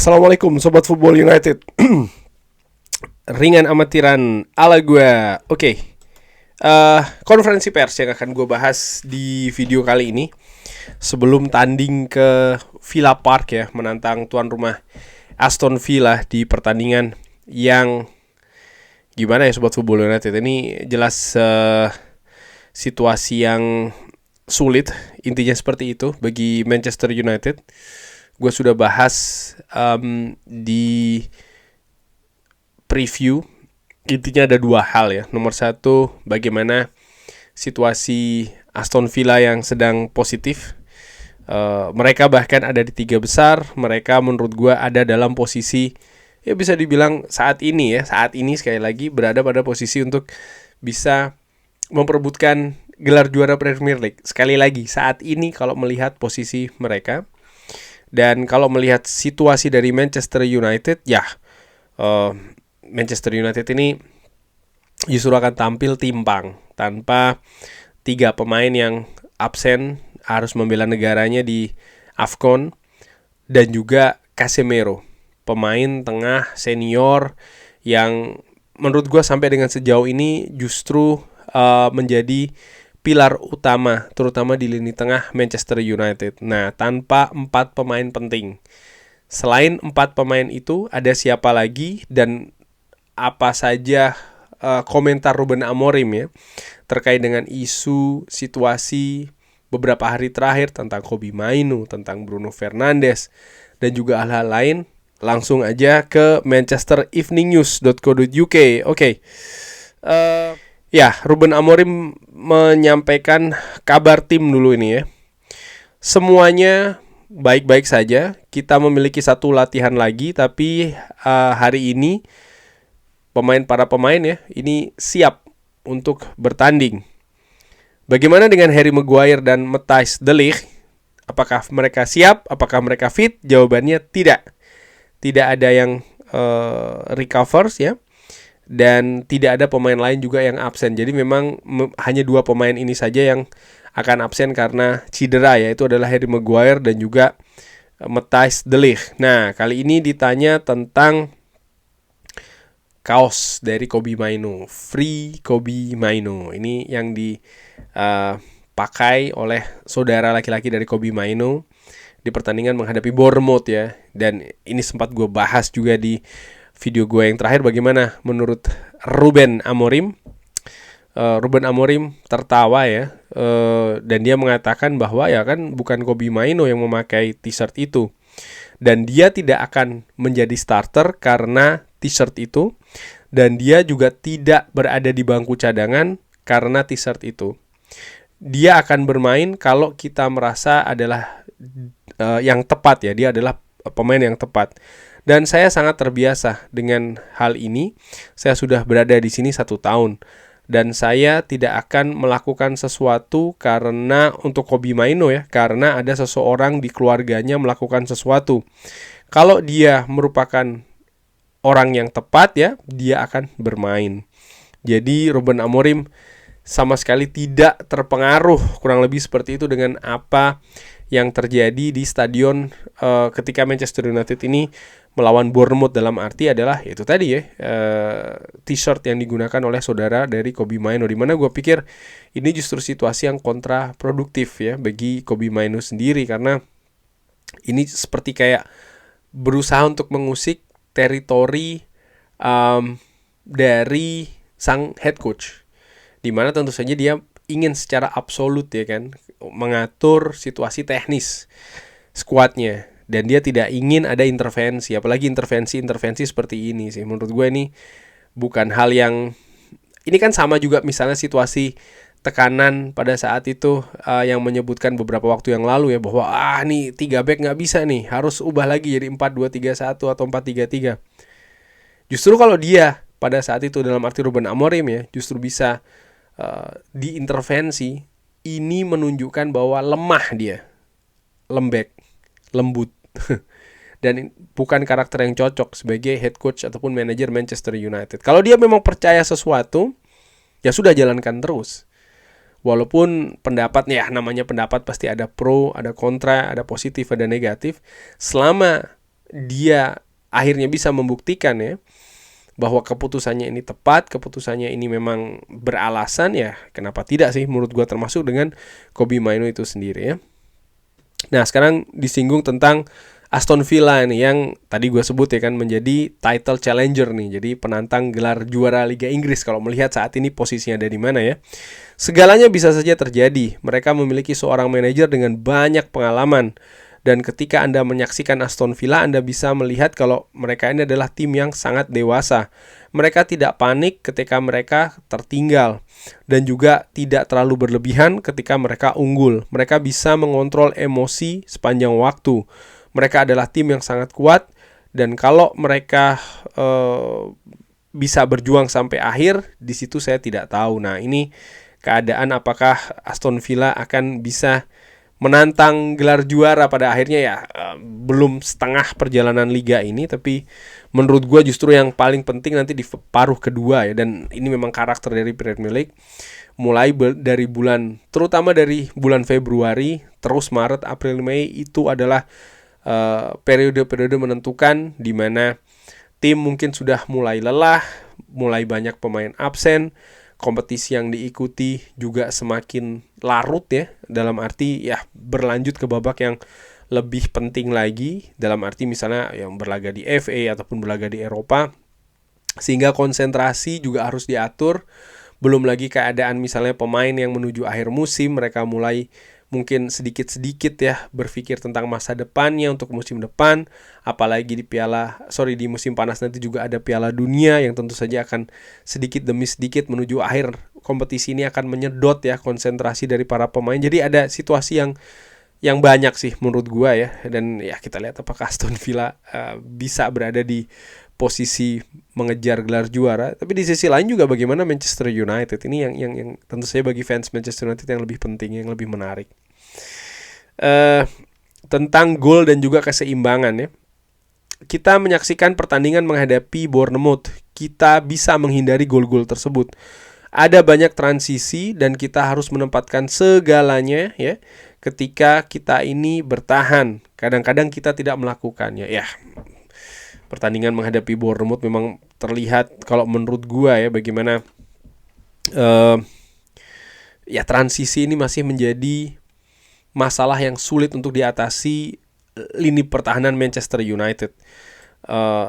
Assalamualaikum Sobat Football United. Ringan amatiran ala gue. Konferensi pers yang akan gue bahas di video kali ini sebelum tanding ke Villa Park ya, menantang tuan rumah Aston Villa di pertandingan yang gimana ya Sobat Football United. Ini jelas situasi yang sulit, intinya seperti itu bagi Manchester United. Gue sudah bahas di preview. Intinya ada dua hal ya. Nomor satu, bagaimana situasi Aston Villa yang sedang positif. Mereka bahkan ada di 3 besar. Mereka menurut gue ada dalam posisi, ya bisa dibilang saat ini sekali lagi berada pada posisi untuk bisa memperebutkan gelar juara Premier League. Sekali lagi, saat ini kalau melihat posisi mereka. Dan kalau melihat situasi dari Manchester United, Manchester United ini justru akan tampil timpang tanpa 3 pemain yang absen harus membela negaranya di AFCON, dan juga Casemiro, pemain tengah senior yang menurut gue sampai dengan sejauh ini justru menjadi pilar utama, terutama di lini tengah Manchester United. Nah, tanpa 4 pemain penting. Selain 4 pemain itu, ada siapa lagi dan apa saja komentar Ruben Amorim ya terkait dengan isu situasi beberapa hari terakhir tentang Kobbie Mainoo, tentang Bruno Fernandes, dan juga hal-hal lain. Langsung aja ke manchestereveningnews.co.uk. Ruben Amorim menyampaikan kabar tim dulu ini ya. Semuanya baik-baik saja. Kita memiliki 1 latihan lagi, tapi hari ini para pemain ya ini siap untuk bertanding. Bagaimana dengan Harry Maguire dan Matthijs de Ligt? Apakah mereka siap? Apakah mereka fit? Jawabannya tidak. Tidak ada yang recovers ya. Dan tidak ada pemain lain juga yang absen. Jadi memang hanya 2 pemain ini saja yang akan absen karena cedera, yaitu adalah Harry Maguire dan juga Matthijs de Ligt. Nah, kali ini ditanya tentang kaos dari Kobbie Mainoo, Free Kobbie Mainoo. Ini yang dipakai oleh saudara laki-laki dari Kobbie Mainoo di pertandingan menghadapi Bournemouth ya. Dan ini sempat gue bahas juga di video gue yang terakhir, bagaimana menurut Ruben Amorim. Ruben Amorim tertawa ya, dan dia mengatakan bahwa ya kan bukan Kobbie Mainoo yang memakai t-shirt itu, dan dia tidak akan menjadi starter karena t-shirt itu, dan dia juga tidak berada di bangku cadangan karena t-shirt itu. Dia akan bermain kalau kita merasa adalah yang tepat ya, dia adalah pemain yang tepat. Dan saya sangat terbiasa dengan hal ini. Saya sudah berada di sini 1 tahun. Dan saya tidak akan melakukan sesuatu karena untuk Kobbie Mainoo ya, karena ada seseorang di keluarganya melakukan sesuatu. Kalau dia merupakan orang yang tepat ya, dia akan bermain. Jadi Ruben Amorim sama sekali tidak terpengaruh, kurang lebih seperti itu, dengan apa yang terjadi di stadion ketika Manchester United ini melawan Bournemouth. Dalam arti adalah itu tadi ya, t-shirt yang digunakan oleh saudara dari Kobbie Mainoo, dimana gue pikir ini justru situasi yang kontraproduktif ya bagi Kobbie Mainoo sendiri, karena ini seperti kayak berusaha untuk mengusik teritori dari sang head coach, dimana tentu saja dia ingin secara absolut ya kan mengatur situasi teknis skuadnya, dan dia tidak ingin ada intervensi, apalagi intervensi seperti ini sih. Menurut gue ini bukan hal yang, ini kan sama juga misalnya situasi tekanan pada saat itu yang menyebutkan beberapa waktu yang lalu ya, bahwa nih 3 back nggak bisa nih, harus ubah lagi jadi 4-2-3-1 atau 4-3-3. Justru kalau dia pada saat itu, dalam arti Ruben Amorim ya, justru bisa diintervensi, ini menunjukkan bahwa lemah dia, lembut dan bukan karakter yang cocok sebagai head coach ataupun manajer Manchester United. Kalau dia memang percaya sesuatu, ya sudah, jalankan terus. Walaupun pendapat, namanya pendapat pasti ada pro, ada kontra, ada positif, ada negatif. Selama dia akhirnya bisa membuktikan ya bahwa keputusannya ini tepat, keputusannya ini memang beralasan, ya kenapa tidak sih menurut gue, termasuk dengan Kobbie Mainoo itu sendiri ya. Nah sekarang disinggung tentang Aston Villa ini yang tadi gue sebut ya kan, menjadi title challenger nih, jadi penantang gelar juara Liga Inggris. Kalau melihat saat ini posisinya ada di mana ya, segalanya bisa saja terjadi. Mereka memiliki seorang manajer dengan banyak pengalaman. Dan ketika Anda menyaksikan Aston Villa, Anda bisa melihat kalau mereka ini adalah tim yang sangat dewasa. Mereka tidak panik ketika mereka tertinggal. Dan juga tidak terlalu berlebihan ketika mereka unggul. Mereka bisa mengontrol emosi sepanjang waktu. Mereka adalah tim yang sangat kuat. Dan kalau mereka bisa berjuang sampai akhir, di situ saya tidak tahu. Nah ini keadaan apakah Aston Villa akan bisa menantang gelar juara pada akhirnya ya, belum setengah perjalanan liga ini, tapi menurut gue justru yang paling penting nanti di paruh kedua ya. Dan ini memang karakter dari Premier League, mulai dari bulan, terutama dari bulan Februari terus Maret, April, Mei, itu adalah periode-periode menentukan di mana tim mungkin sudah mulai lelah, mulai banyak pemain absen, kompetisi yang diikuti juga semakin larut ya, dalam arti ya berlanjut ke babak yang lebih penting lagi, dalam arti misalnya yang berlaga di FA ataupun berlaga di Eropa, sehingga konsentrasi juga harus diatur. Belum lagi keadaan misalnya pemain yang menuju akhir musim, mereka mulai mungkin sedikit-sedikit ya berpikir tentang masa depannya untuk musim depan, apalagi di musim panas nanti juga ada Piala Dunia yang tentu saja akan sedikit demi sedikit menuju akhir kompetisi ini akan menyedot ya konsentrasi dari para pemain. Jadi ada situasi yang banyak sih menurut gua ya, dan ya kita lihat apakah Aston Villa bisa berada di posisi mengejar gelar juara. Tapi di sisi lain juga bagaimana Manchester United ini yang tentu saja bagi fans Manchester United yang lebih penting, yang lebih menarik. Tentang gol dan juga keseimbangan ya. Kita menyaksikan pertandingan menghadapi Bournemouth, kita bisa menghindari gol-gol tersebut. Ada banyak transisi dan kita harus menempatkan segalanya ya. Ketika kita ini bertahan, kadang-kadang kita tidak melakukannya ya. Pertandingan menghadapi Bournemouth memang terlihat kalau menurut gua ya bagaimana ya transisi ini masih menjadi masalah yang sulit untuk diatasi lini pertahanan Manchester United.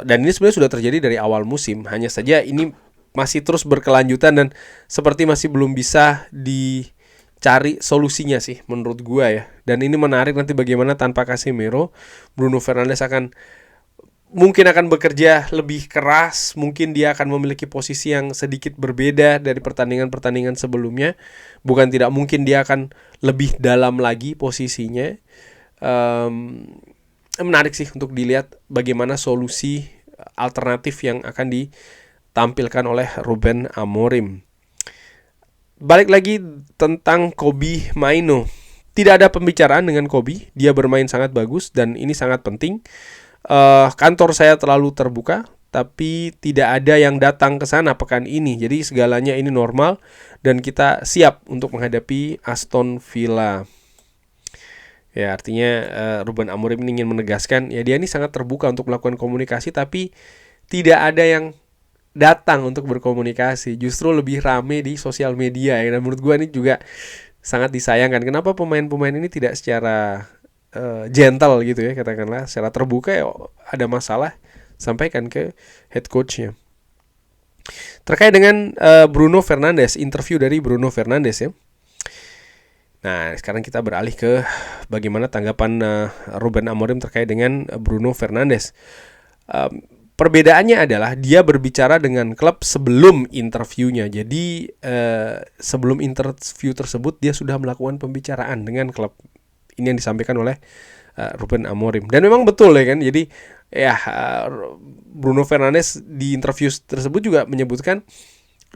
Dan ini sebenarnya sudah terjadi dari awal musim. Hanya saja ini masih terus berkelanjutan dan seperti masih belum bisa dicari solusinya sih menurut gua ya. Dan ini menarik nanti bagaimana tanpa Casemiro, Bruno Fernandes mungkin akan bekerja lebih keras, mungkin dia akan memiliki posisi yang sedikit berbeda dari pertandingan-pertandingan sebelumnya. Bukan tidak mungkin dia akan lebih dalam lagi posisinya. Menarik sih untuk dilihat bagaimana solusi alternatif yang akan ditampilkan oleh Ruben Amorim. Balik lagi tentang Kobbie Mainoo. Tidak ada pembicaraan dengan Kobbie, dia bermain sangat bagus dan ini sangat penting. Kantor saya terlalu terbuka, tapi tidak ada yang datang ke sana pekan ini. Jadi segalanya ini normal dan kita siap untuk menghadapi Aston Villa. Ya artinya Ruben Amorim ingin menegaskan ya dia ini sangat terbuka untuk melakukan komunikasi, tapi tidak ada yang datang untuk berkomunikasi. Justru lebih rame di sosial media ya. Dan menurut gue ini juga sangat disayangkan. Kenapa pemain-pemain ini tidak secara gentle gitu ya, katakanlah secara terbuka ya, ada masalah sampaikan ke head coachnya. Terkait dengan Bruno Fernandes, interview dari Bruno Fernandes ya. Nah sekarang kita beralih ke bagaimana tanggapan Ruben Amorim terkait dengan Bruno Fernandes. Perbedaannya adalah dia berbicara dengan klub sebelum interviewnya. Jadi sebelum interview tersebut dia sudah melakukan pembicaraan dengan klub. Ini yang disampaikan oleh Ruben Amorim. Dan memang betul ya kan. Jadi ya Bruno Fernandes di interview tersebut juga menyebutkan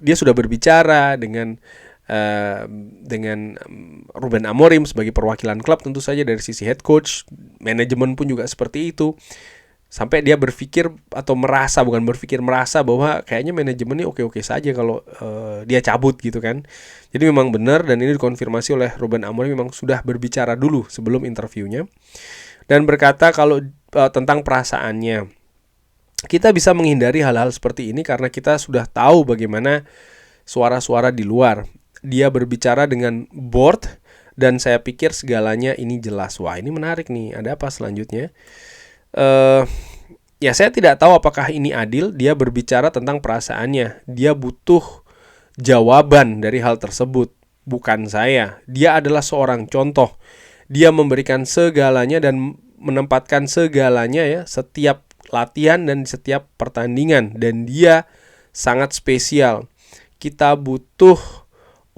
dia sudah berbicara dengan Ruben Amorim sebagai perwakilan klub, tentu saja dari sisi head coach, manajemen pun juga seperti itu. Sampai dia merasa bahwa kayaknya manajemen ini oke-oke saja kalau dia cabut gitu kan. Jadi memang benar dan ini dikonfirmasi oleh Ruben Amorim, memang sudah berbicara dulu sebelum interviewnya. dan berkata kalau tentang perasaannya. Kita bisa menghindari hal-hal seperti ini karena kita sudah tahu bagaimana suara-suara di luar. Dia berbicara dengan bored dan saya pikir segalanya ini jelas. Wah, ini menarik nih. Ada apa selanjutnya? Ya, saya tidak tahu apakah ini adil. Dia berbicara tentang perasaannya. Dia butuh jawaban dari hal tersebut, bukan saya. Dia adalah seorang contoh. Dia memberikan segalanya dan menempatkan segalanya ya, setiap latihan dan setiap pertandingan, dan dia sangat spesial. Kita butuh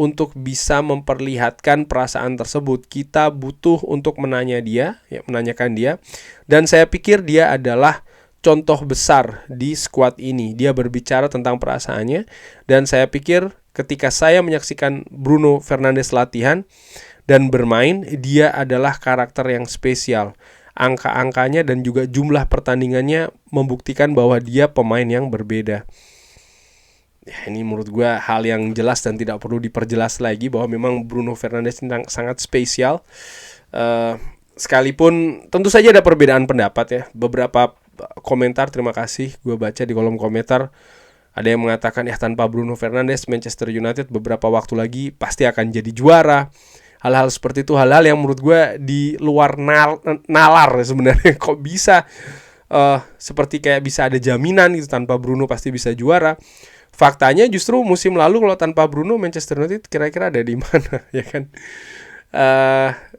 untuk bisa memperlihatkan perasaan tersebut. Kita butuh untuk menanyakan dia. Dan saya pikir dia adalah contoh besar di squad ini. Dia berbicara tentang perasaannya. Dan saya pikir ketika saya menyaksikan Bruno Fernandes latihan dan bermain, dia adalah karakter yang spesial. Angka-angkanya dan juga jumlah pertandingannya membuktikan bahwa dia pemain yang berbeda. Ya, ini menurut gue hal yang jelas dan tidak perlu diperjelas lagi bahwa memang Bruno Fernandes ini sangat spesial. Sekalipun tentu saja ada perbedaan pendapat ya. Beberapa komentar, terima kasih gue baca di kolom komentar, ada yang mengatakan ya tanpa Bruno Fernandes Manchester United beberapa waktu lagi pasti akan jadi juara. Hal-hal seperti itu hal-hal yang menurut gue di luar nalar sebenarnya. Kok bisa seperti kayak bisa ada jaminan gitu tanpa Bruno pasti bisa juara. Faktanya justru musim lalu kalau tanpa Bruno Manchester United kira-kira ada di mana ya kan?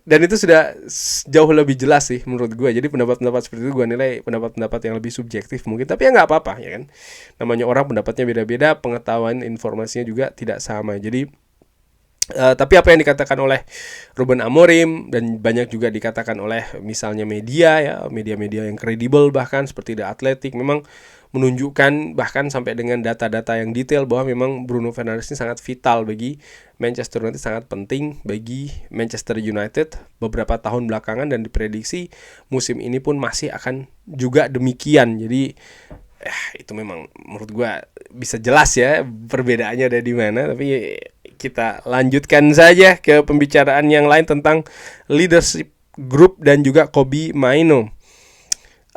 Dan itu sudah jauh lebih jelas sih menurut gue. Jadi pendapat-pendapat seperti itu gue nilai pendapat-pendapat yang lebih subjektif mungkin. Tapi ya nggak apa-apa ya kan. Namanya orang pendapatnya beda-beda, pengetahuan informasinya juga tidak sama. Jadi tapi apa yang dikatakan oleh Ruben Amorim dan banyak juga dikatakan oleh misalnya media ya, media-media yang kredibel bahkan seperti The Athletic memang menunjukkan bahkan sampai dengan data-data yang detail bahwa memang Bruno Fernandes ini sangat vital bagi Manchester United, sangat penting bagi Manchester United beberapa tahun belakangan dan diprediksi musim ini pun masih akan juga demikian. Jadi itu memang menurut gue bisa jelas ya perbedaannya ada di mana. Tapi kita lanjutkan saja ke pembicaraan yang lain tentang leadership group dan juga Kobbie Mainoo.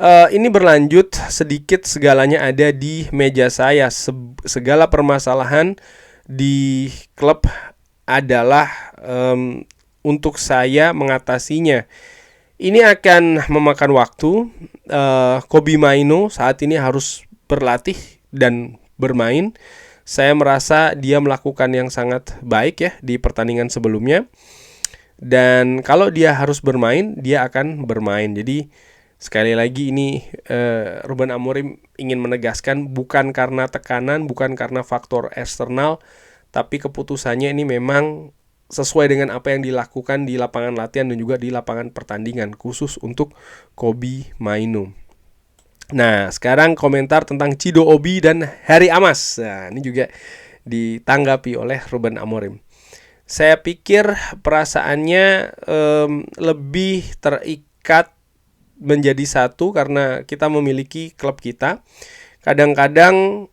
Ini berlanjut sedikit, segalanya ada di meja saya. Segala permasalahan di klub adalah untuk saya mengatasinya. Ini akan memakan waktu. Kobbie Mainoo saat ini harus berlatih dan bermain. Saya merasa dia melakukan yang sangat baik ya di pertandingan sebelumnya. Dan kalau dia harus bermain, dia akan bermain. Jadi sekali lagi ini Ruben Amorim ingin menegaskan bukan karena tekanan, bukan karena faktor eksternal, tapi keputusannya ini memang sesuai dengan apa yang dilakukan di lapangan latihan dan juga di lapangan pertandingan khusus untuk Kobbie Mainoo. Nah, sekarang komentar tentang Chido Obi dan Harry Amas. Nah, ini juga ditanggapi oleh Ruben Amorim. Saya pikir perasaannya lebih terikat menjadi satu karena kita memiliki klub kita. Kadang-kadang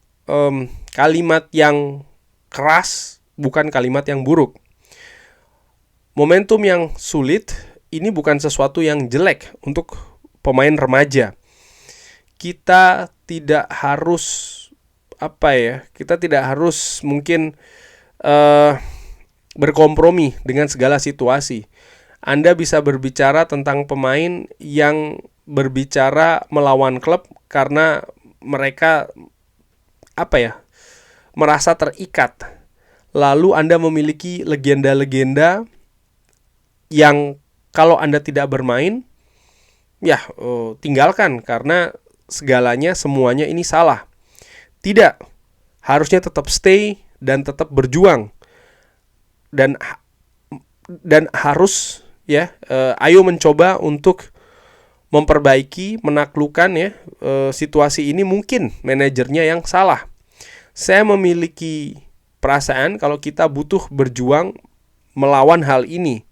kalimat yang keras bukan kalimat yang buruk. Momentum yang sulit ini bukan sesuatu yang jelek untuk pemain remaja. Kita tidak harus kita tidak harus mungkin berkompromi dengan segala situasi. Anda bisa berbicara tentang pemain yang berbicara melawan klub karena mereka merasa terikat. Lalu Anda memiliki legenda-legenda yang kalau Anda tidak bermain, tinggalkan karena segalanya semuanya ini salah. Tidak, harusnya tetap stay dan tetap berjuang. Dan harus ayo mencoba untuk memperbaiki, menaklukkan situasi ini. Mungkin manajernya yang salah. Saya memiliki perasaan kalau kita butuh berjuang melawan hal ini.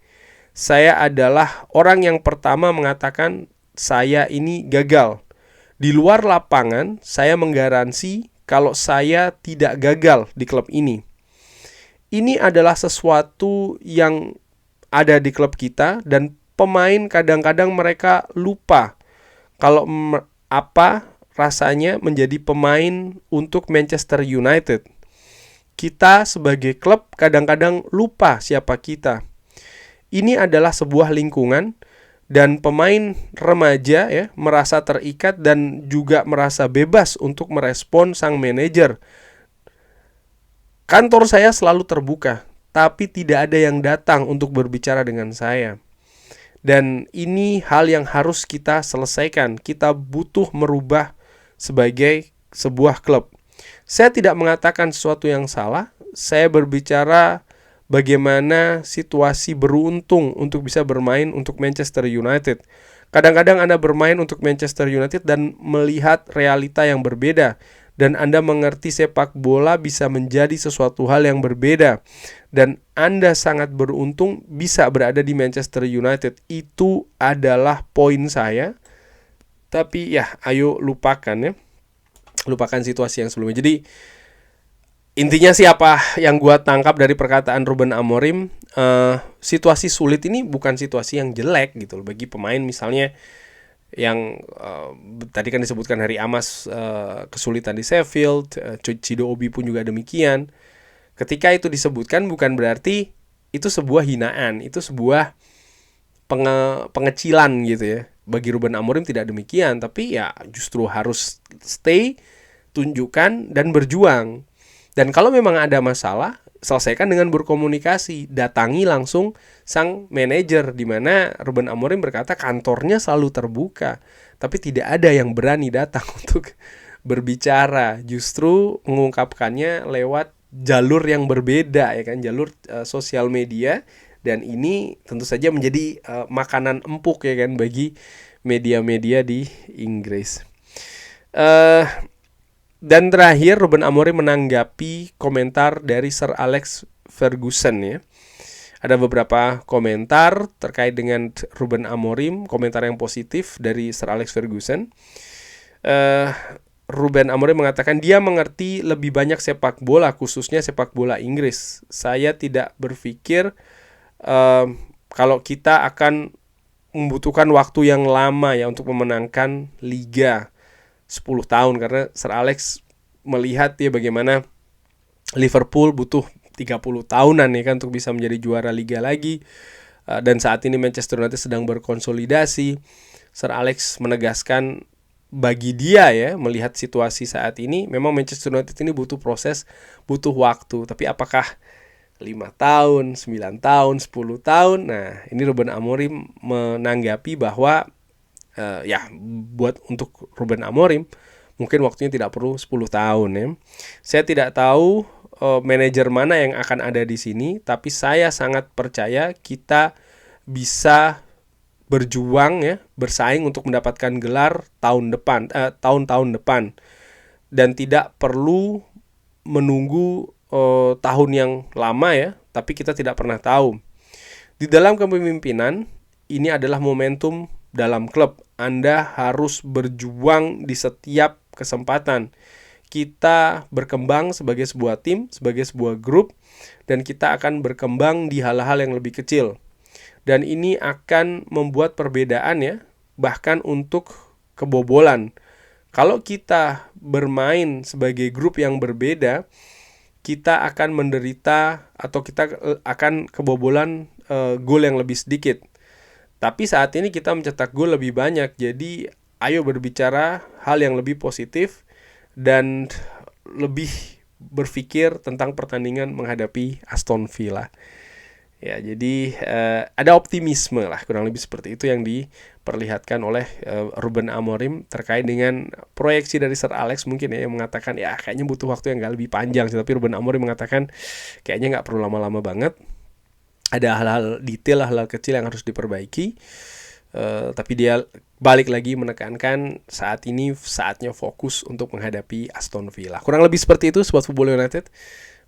Saya adalah orang yang pertama mengatakan saya ini gagal. Di luar lapangan, saya menggaransi kalau saya tidak gagal di klub ini. Ini adalah sesuatu yang ada di klub kita dan pemain kadang-kadang mereka lupa kalau apa rasanya menjadi pemain untuk Manchester United. Kita sebagai klub kadang-kadang lupa siapa kita. Ini adalah sebuah lingkungan dan pemain remaja ya merasa terikat dan juga merasa bebas untuk merespon sang manajer. Kantor saya selalu terbuka, tapi tidak ada yang datang untuk berbicara dengan saya. Dan ini hal yang harus kita selesaikan. Kita butuh merubah sebagai sebuah klub. Saya tidak mengatakan sesuatu yang salah. Saya berbicara bagaimana situasi beruntung untuk bisa bermain untuk Manchester United. Kadang-kadang Anda bermain untuk Manchester United dan melihat realita yang berbeda. Dan Anda mengerti sepak bola bisa menjadi sesuatu hal yang berbeda. Dan Anda sangat beruntung bisa berada di Manchester United. Itu adalah poin saya. Tapi ya, ayo lupakan ya. Lupakan situasi yang sebelumnya. Jadi intinya sih apa yang gua tangkap dari perkataan Ruben Amorim, situasi sulit ini bukan situasi yang jelek gitu loh bagi pemain misalnya yang tadi kan disebutkan Harry Amas kesulitan di Sheffield, Chido Obi pun juga demikian. Ketika itu disebutkan bukan berarti itu sebuah hinaan, itu sebuah pengecilan gitu ya. Bagi Ruben Amorim tidak demikian, tapi ya justru harus stay, tunjukkan dan berjuang. Dan kalau memang ada masalah, selesaikan dengan berkomunikasi, datangi langsung sang manajer, di mana Ruben Amorim berkata kantornya selalu terbuka, tapi tidak ada yang berani datang untuk berbicara, justru mengungkapkannya lewat jalur yang berbeda ya kan, jalur sosial media. Dan ini tentu saja menjadi makanan empuk ya kan bagi media-media di Inggris. Dan terakhir Ruben Amorim menanggapi komentar dari Sir Alex Ferguson ya. Ada beberapa komentar terkait dengan Ruben Amorim, komentar yang positif dari Sir Alex Ferguson. Ruben Amorim mengatakan dia mengerti lebih banyak sepak bola, khususnya sepak bola Inggris. Saya tidak berpikir kalau kita akan membutuhkan waktu yang lama ya untuk memenangkan Liga 10 tahun, karena Sir Alex melihat ya bagaimana Liverpool butuh 30 tahunan ya kan untuk bisa menjadi juara Liga lagi. Dan saat ini Manchester United sedang berkonsolidasi. Sir Alex menegaskan bagi dia ya, melihat situasi saat ini memang Manchester United ini butuh proses, butuh waktu. Tapi apakah 5 tahun, 9 tahun, 10 tahun? Nah, ini Ruben Amorim menanggapi bahwa ya buat untuk Ruben Amorim mungkin waktunya tidak perlu 10 tahun ya. Saya tidak tahu manajer mana yang akan ada di sini, tapi saya sangat percaya kita bisa berjuang ya, bersaing untuk mendapatkan gelar tahun-tahun depan, dan tidak perlu menunggu tahun yang lama ya, tapi kita tidak pernah tahu. Di dalam kepemimpinan, ini adalah momentum dalam klub. Anda harus berjuang di setiap kesempatan. Kita berkembang sebagai sebuah tim, sebagai sebuah grup, dan kita akan berkembang di hal-hal yang lebih kecil. Dan ini akan membuat perbedaan ya, bahkan untuk kebobolan. Kalau kita bermain sebagai grup yang berbeda, kita akan menderita atau kita akan kebobolan gol yang lebih sedikit. Tapi saat ini kita mencetak gol lebih banyak. Jadi ayo berbicara hal yang lebih positif dan lebih berpikir tentang pertandingan menghadapi Aston Villa. Ya, jadi ada optimisme lah, kurang lebih seperti itu yang diperlihatkan oleh Ruben Amorim terkait dengan proyeksi dari Sir Alex mungkin ya, yang mengatakan ya kayaknya butuh waktu yang gak lebih panjang. Tapi Ruben Amorim mengatakan kayaknya gak perlu lama-lama banget. Ada hal-hal detail, hal-hal kecil yang harus diperbaiki. Tapi dia balik lagi menekankan saat ini saatnya fokus untuk menghadapi Aston Villa. Kurang lebih seperti itu Sobat Football United.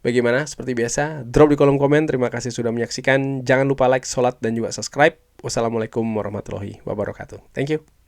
Bagaimana? Seperti biasa, drop di kolom komen. Terima kasih sudah menyaksikan. Jangan lupa like, sholat, dan juga subscribe. Wassalamualaikum warahmatullahi wabarakatuh. Thank you.